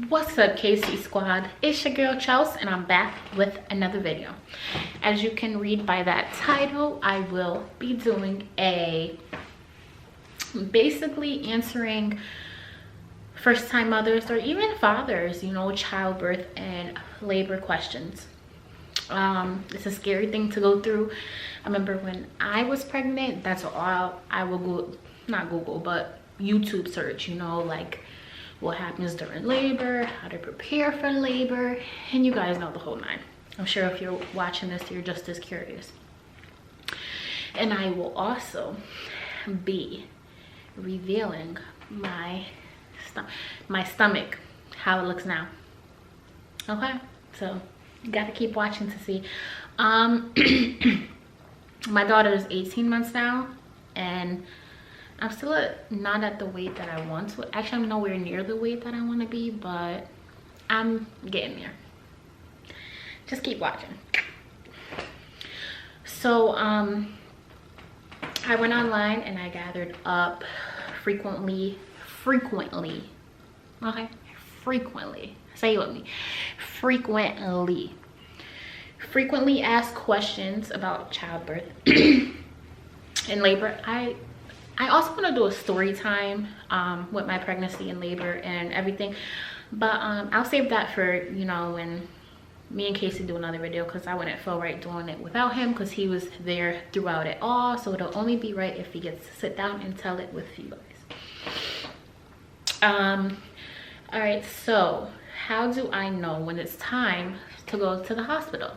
What's up, KC Squad? It's your girl Chels, and I'm back with another video. As you can read by that title, I will be doing basically answering first-time mothers or even fathers, you know, childbirth and labor questions. It's a scary thing to go through. I remember when I was pregnant, that's all I will go, not Google, but YouTube search, you know, like what happens during labor, how to prepare for labor, and you guys know the whole nine. I'm sure if you're watching this, you're just as curious. And I will also be revealing my stomach, how it looks now. Okay, so you gotta keep watching to see. My daughter is 18 months now, and I'm still not at the weight that I want to. Actually, I'm nowhere near the weight that I want to be, but I'm getting there. Just keep watching. So I went online and I gathered up frequently, okay, frequently, say it with me, frequently asked questions about childbirth and labor. I also want to do a story time with my pregnancy and labor and everything, but I'll save that for, you know, when me and Casey do another video, because I wouldn't feel right doing it without him, because he was there throughout it all. So it'll only be right if he gets to sit down and tell it with you guys. All right, so how do I know when it's time to go to the hospital?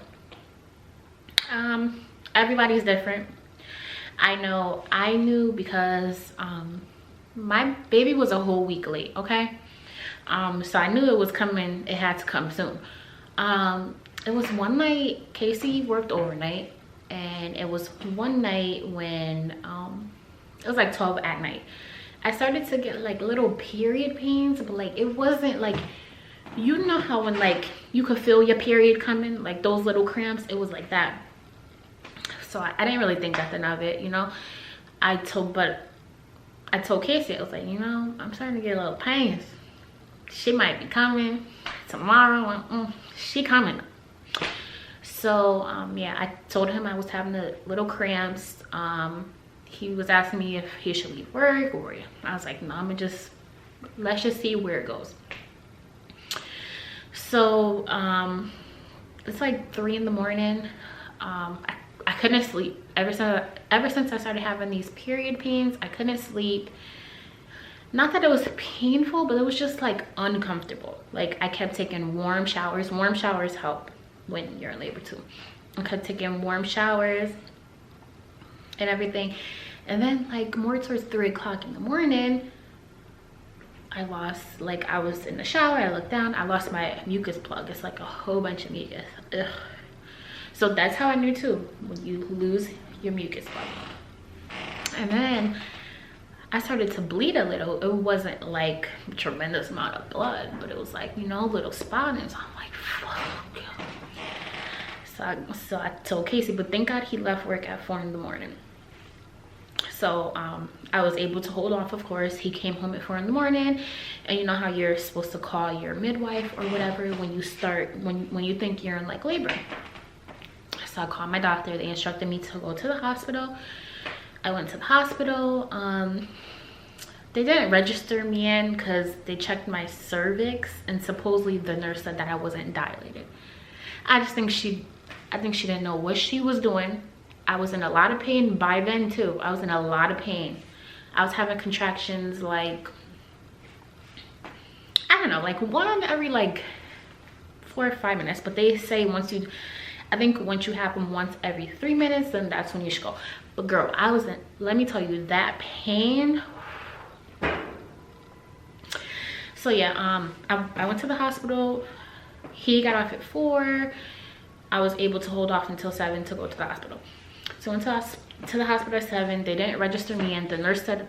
Everybody's different. I know I knew because my baby was a whole week late, okay? So I knew it was coming, it had to come soon. It was one night, Casey worked overnight, and it was one night when it was like 12 at night. I started to get like little period pains, but like it wasn't like, you know how when like you could feel your period coming, like those little cramps, it was like that. So I didn't really think nothing of it, you know. I told Casey, I was like, you know, I'm starting to get a little pains. She might be coming tomorrow. She coming. So yeah, I told him I was having the little cramps. He was asking me if he should leave work, or I was like, no, let's just see where it goes. So it's like 3 in the morning. I couldn't sleep ever since I started having these period pains. I couldn't sleep. Not that it was painful, but it was just like uncomfortable. Like I kept taking warm showers. Warm showers help when you're in labor too. I kept taking warm showers and everything. And then like more towards 3 o'clock in the morning, I was in the shower, I looked down, I lost my mucus plug. It's like a whole bunch of mucus. Ugh. So that's how I knew too, when you lose your mucus plug. And then I started to bleed a little. It wasn't like a tremendous amount of blood, but it was like, you know, little spotting. So I'm like, fuck. So I told Casey, but thank God he left work at 4 in the morning. So I was able to hold off, of course. He came home at 4 in the morning, and you know how you're supposed to call your midwife or whatever when you start, when you think you're in like labor. So I called my doctor. They instructed me to go to the hospital. I went to the hospital. They didn't register me in because they checked my cervix, and supposedly the nurse said that I wasn't dilated. I think she didn't know what she was doing. I was in a lot of pain by then too. I was in a lot of pain. I was having contractions like, I don't know, like one every like 4 or 5 minutes. But they say once you have them once every 3 minutes, then that's when you should go. But girl, let me tell you, that pain. So yeah, I went to the hospital. He got off at 4. I was able to hold off until 7 to go to the hospital. So I went to the hospital at 7. They didn't register me in. The nurse said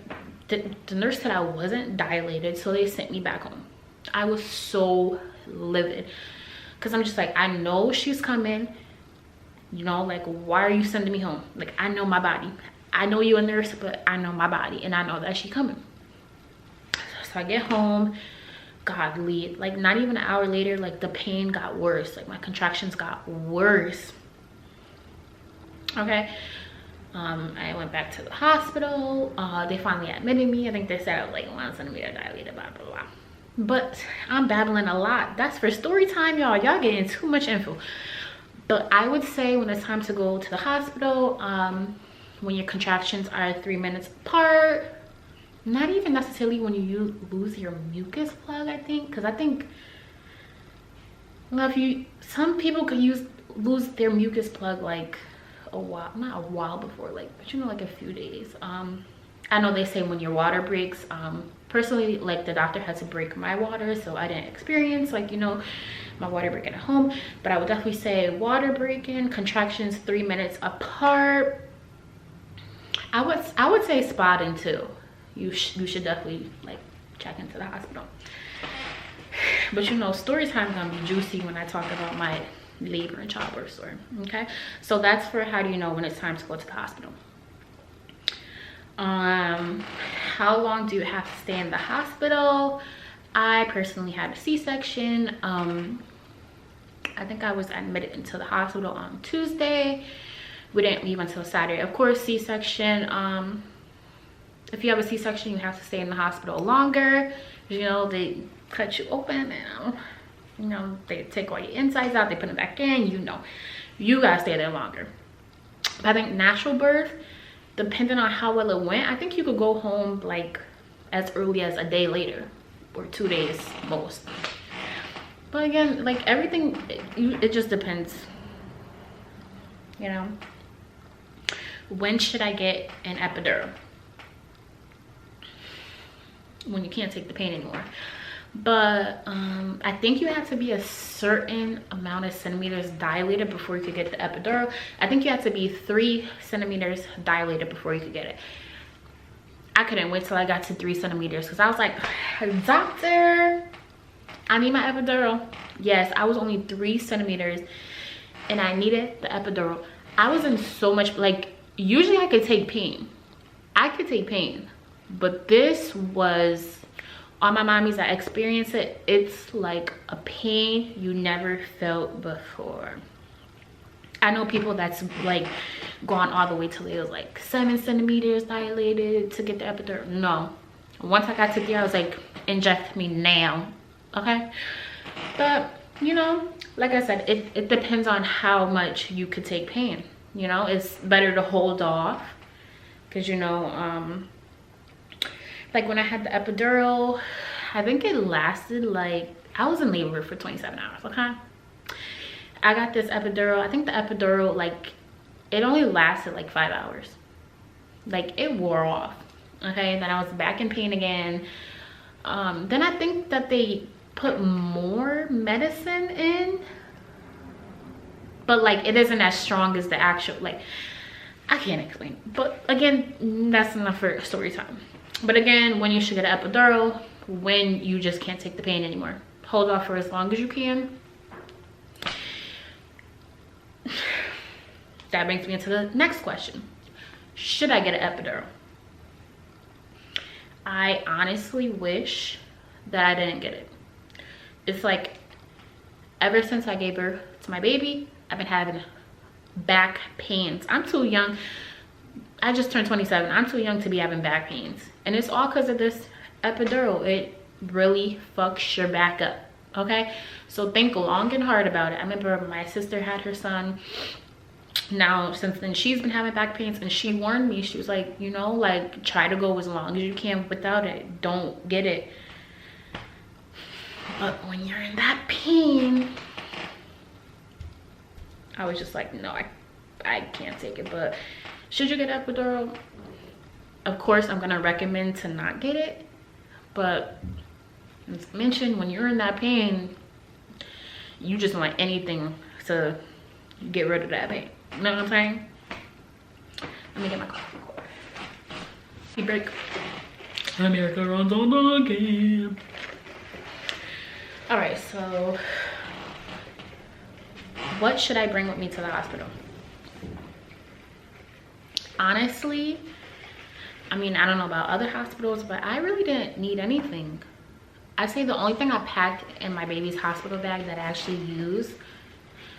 I wasn't dilated, so they sent me back home. I was so livid, because I'm just like, I know she's coming. You know, like, why are you sending me home? Like, I know my body. I know you're a nurse, but I know my body, and I know that she's coming. So I get home. godly, like not even an hour later, like the pain got worse, like my contractions got worse. Okay. I went back to the hospital. They finally admitted me. I think they said I was like 1 centimeter dilated, blah blah blah. But I'm babbling a lot. That's for story time, y'all. Y'all getting too much info. But I would say when it's time to go to the hospital, when your contractions are 3 minutes apart, not even necessarily when you lose your mucus plug, I think, because I think, well, some people could lose their mucus plug like a while, not a while before, like, but you know, like a few days. I know they say when your water breaks. Personally, like the doctor had to break my water, so I didn't experience, like, you know, my water breaking at home. But I would definitely say water breaking, contractions 3 minutes apart. I would say spotting too. You should definitely like check into the hospital. But you know, story time is gonna be juicy when I talk about my labor and childbirth story. Okay, so that's for how do you know when it's time to go to the hospital. How long do you have to stay in the hospital? I personally had a C-section. I think I was admitted into the hospital on Tuesday. We didn't leave until Saturday. Of course, C-section, if you have a C-section, you have to stay in the hospital longer. You know, they cut you open and you know, they take all your insides out, they put it back in. You know, you gotta stay there longer. But I think natural birth, depending on how well it went, I think you could go home like as early as a day later or 2 days most. But again, like everything, it just depends, you know. When should I get an epidural? When you can't take the pain anymore. But I think you have to be a certain amount of centimeters dilated before you could get the epidural. I think you have to be 3 centimeters dilated before you could get it. I couldn't wait till I got to 3 centimeters because I was like, doctor, I need my epidural. Yes, I was only 3 centimeters and I needed the epidural. I was in so much, like, usually I could take pain. I could take pain, but this was, all my mommies that experience it, it's like a pain you never felt before. I know people that's like gone all the way till it was like 7 centimeters dilated to get the epidural. No, once I got to there, I was like, inject me now, okay? But you know, like I said, it depends on how much you could take pain. You know, it's better to hold off because, you know, like when I had the epidural, I think it lasted like, I was in labor for 27 hours, okay? I got this epidural. I think the epidural, like, it only lasted like 5 hours. Like, it wore off, okay? Then I was back in pain again. Then I think that they put more medicine in, but like, it isn't as strong as the actual, like, I can't explain. But again, that's enough for story time. But again, when you should get an epidural, when you just can't take the pain anymore. Hold off for as long as you can. That brings me into the next question. Should I get an epidural? I honestly wish that I didn't get it. It's like, ever since I gave birth to my baby, I've been having back pains. I'm too young. I just turned 27. I'm too young to be having back pains. And it's all because of this epidural. It really fucks your back up, okay? So think long and hard about it. I remember my sister had her son. Now, since then, she's been having back pains, and she warned me. She was like, you know, like, try to go as long as you can without it. Don't get it. But when you're in that pain, I was just like, no, I can't take it. But should you get epidural? Of course, I'm gonna recommend to not get it. But as mentioned, when you're in that pain, you just want anything to get rid of that pain. You know what I'm saying? Let me get my coffee. Tea break. America runs on again. All right, so what should I bring with me to the hospital? Honestly, I mean, I don't know about other hospitals, but I really didn't need anything. I say the only thing I packed in my baby's hospital bag that I actually used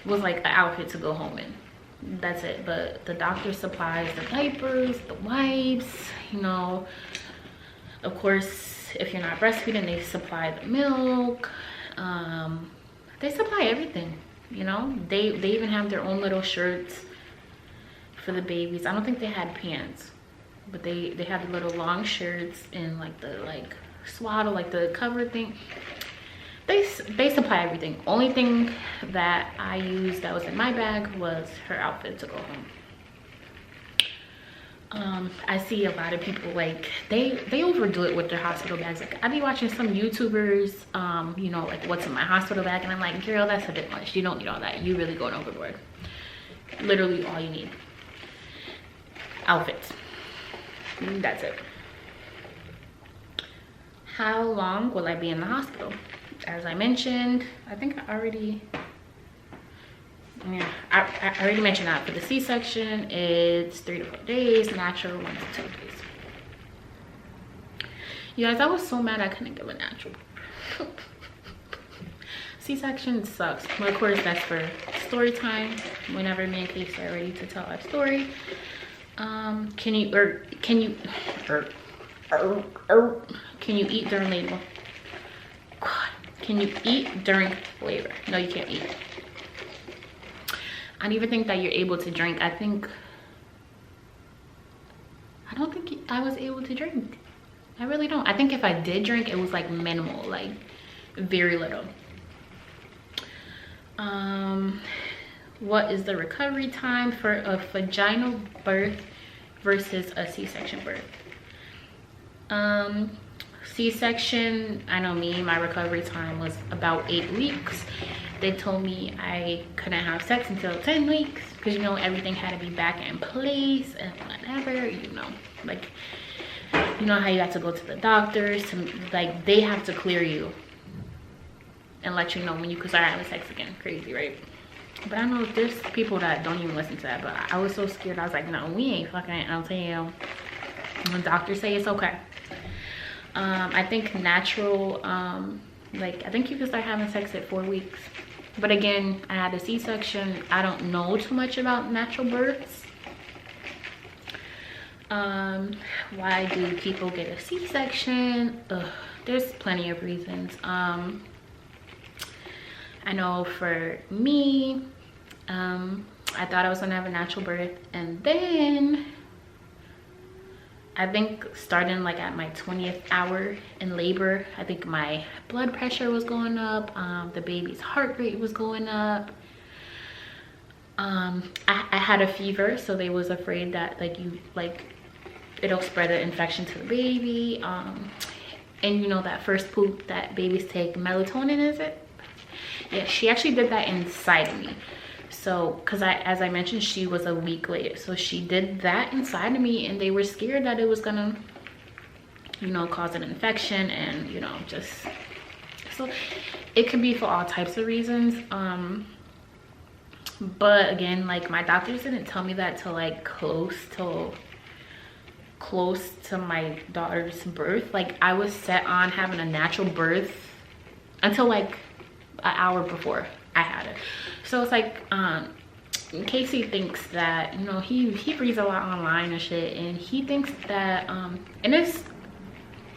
was like an outfit to go home in. That's it. But the doctor supplies the diapers, the wipes, you know, of course, if you're not breastfeeding, they supply the milk. They supply everything, you know. They even have their own little shirts for the babies. I don't think they had pants, but they had the little long shirts and like the like swaddle, like the cover thing. They supply everything. Only thing that I used that was in my bag was her outfit to go home. I see a lot of people like they overdo it with their hospital bags. Like I be watching some YouTubers, you know, like what's in my hospital bag, and I'm like, girl, that's a bit much. You don't need all that. You really going overboard. Literally all you need. Outfits. That's it. How long will I be in the hospital? As I mentioned, I think I already, yeah, I already mentioned that for the C-section, it's 3 to 4 days, natural 1 to 2 days. You guys, I was so mad I couldn't give a natural. C-section sucks. But of course, that's for story time. Whenever me and Casey are ready to tell our story. Can you eat during labor? God, can you eat during labor? No, you can't eat. I don't even think that you're able to drink. I don't think I was able to drink. I really don't. I think if I did drink, it was like minimal, like very little. What is the recovery time for a vaginal birth versus a C-section birth? C-section, I know me, my recovery time was about 8 weeks. They told me I couldn't have sex until 10 weeks because, you know, everything had to be back in place and whatever, you know, like, you know how you have to go to the doctors to, like, they have to clear you and let you know when you can start having sex again. Crazy, right? But I know there's people that don't even listen to that, but I was so scared. I was like, no, we ain't fucking it. I'll tell you, when doctors say it's okay. I think natural, like, I think you can start having sex at 4 weeks. But again, I had a C-section. I don't know too much about natural births. Why do people get a C-section? There's plenty of reasons. I know for me, I thought I was gonna have a natural birth, and then I think starting like at my 20th hour in labor, I think my blood pressure was going up, the baby's heart rate was going up. I had a fever, so they was afraid that it'll spread an infection to the baby. And you know that first poop that babies take, melatonin, is it? Yeah, she actually did that inside of me. So, because as I mentioned, she was a week late. So she did that inside of me, and they were scared that it was gonna, you know, cause an infection, and, you know, just, so it could be for all types of reasons. But again, like, my doctors didn't tell me that till like close to my daughter's birth. Like, I was set on having a natural birth until like an hour before I had it. So it's like, Casey thinks that, you know, he reads a lot online and shit, and he thinks that, and it's,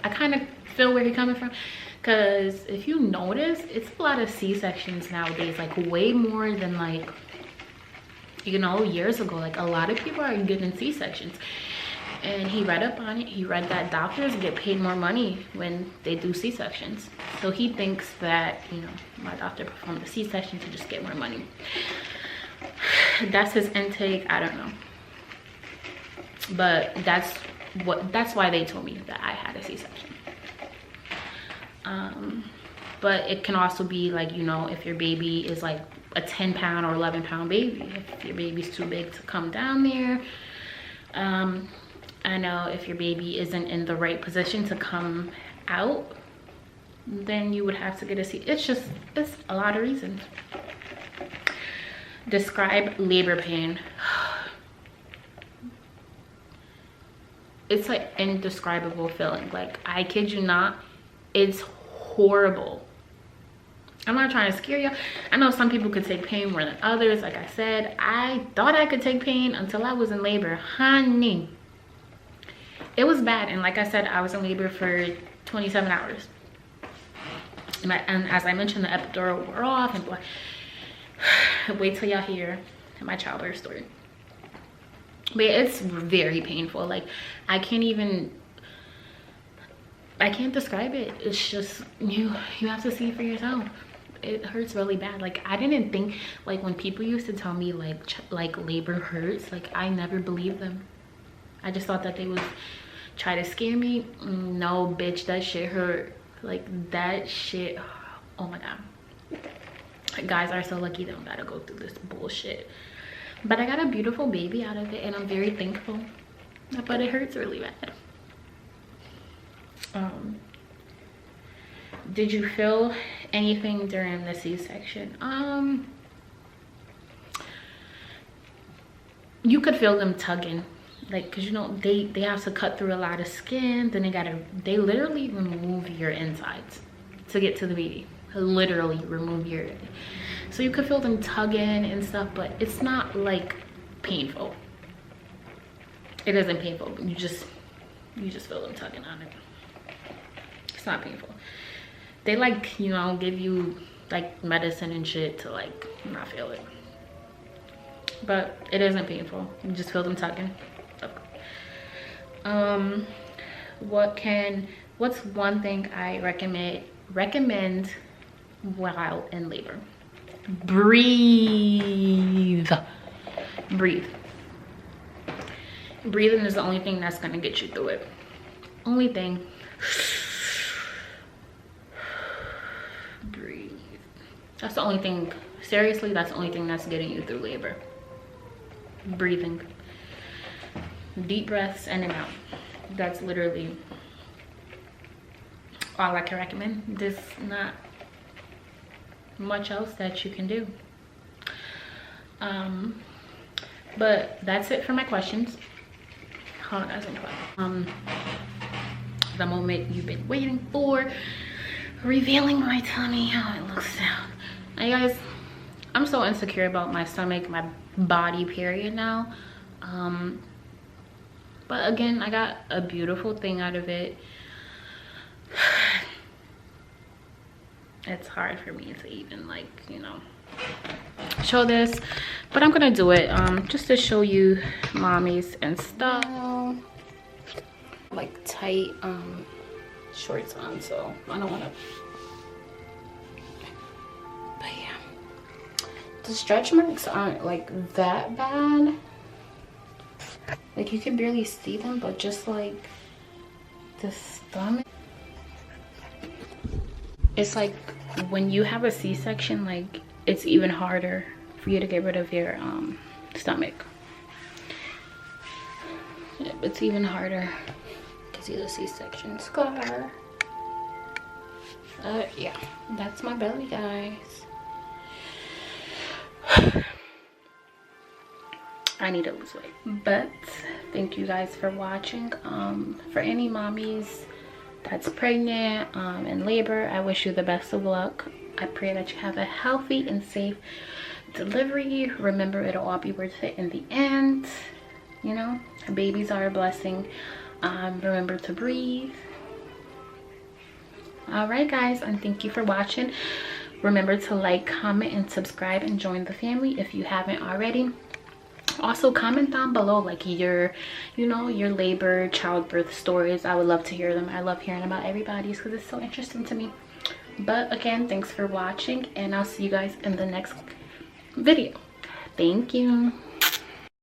I kind of feel where he's coming from, because if you notice, it's a lot of C-sections nowadays, like way more than, like, you know, years ago. Like, a lot of people are getting C-sections. And he read up on it. He read that doctors get paid more money when they do C-sections. So he thinks that, you know, my doctor performed a C-section to just get more money. That's his intake. I don't know. But that's why they told me that I had a C-section. But it can also be like, you know, if your baby is like a 10-pound or 11-pound baby, if your baby's too big to come down there. I know if your baby isn't in the right position to come out, then you would have to get a C. It's a lot of reasons. Describe labor pain. It's like indescribable feeling. Like, I kid you not, it's horrible. I'm not trying to scare you. I know some people could take pain more than others. Like I said, I thought I could take pain until I was in labor. Honey, it was bad. And like I said, I was in labor for 27 hours. And as I mentioned, the epidural wore off. And wait till y'all hear my childbirth story. But it's very painful. Like, I can't describe it. It's just, you have to see for yourself. It hurts really bad. Like, I didn't think, like, when people used to tell me like labor hurts, like, I never believed them. I just thought that they would try to scare me. No, bitch, that shit hurt. Like, that shit, oh my god. Guys are so lucky they don't gotta go through this bullshit. But I got a beautiful baby out of it, and I'm very thankful. But it hurts really bad. Did you feel anything during the C-section? You could feel them tugging, like, because you know they have to cut through a lot of skin. Then they literally remove your insides to get to the baby. Literally remove your, so you could feel them tugging and stuff, but it's not like painful. It isn't painful, but you just feel them tugging on it. It's not painful. They, like, you know, give you like medicine and shit to like not feel it, but it isn't painful. You just feel them tugging. What's one thing I recommend while in labor? Breathe. Breathing is the only thing that's gonna get you through it. Only thing. Breathe. That's the only thing. Seriously, that's the only thing that's getting you through labor. Breathing. Deep breaths in and out. That's literally all I can recommend. There's not much else that you can do. But that's it for my questions. Hold on, guys, the moment you've been waiting for, revealing my tummy, how it looks now. Hey guys, I'm so insecure about my stomach, my body, period now. But again, I got a beautiful thing out of it. It's hard for me to even, like, you know, show this, but I'm gonna do it just to show you mommies and stuff. Like tight shorts on, so I don't want to. But yeah, the stretch marks aren't like that bad. Like, you can barely see them, but just like the stomach, it's like when you have a C-section, like, it's even harder for you to get rid of your stomach. Yep, it's even harder to see the C-section scar. Yeah, that's my belly, guys. I need to lose weight. But thank you guys for watching. For any mommies that's pregnant, in labor, I wish you the best of luck. I pray that you have a healthy and safe delivery. Remember, it'll all be worth it in the end. You know, babies are a blessing. Remember to breathe. All right, guys, and thank you for watching. Remember to like, comment, and subscribe, and join the family if you haven't already. Also, comment down below, like, your, you know, your labor, childbirth stories. I would love to hear them. I love hearing about everybody's because it's so interesting to me. But again, thanks for watching, and I'll see you guys in the next video. Thank you.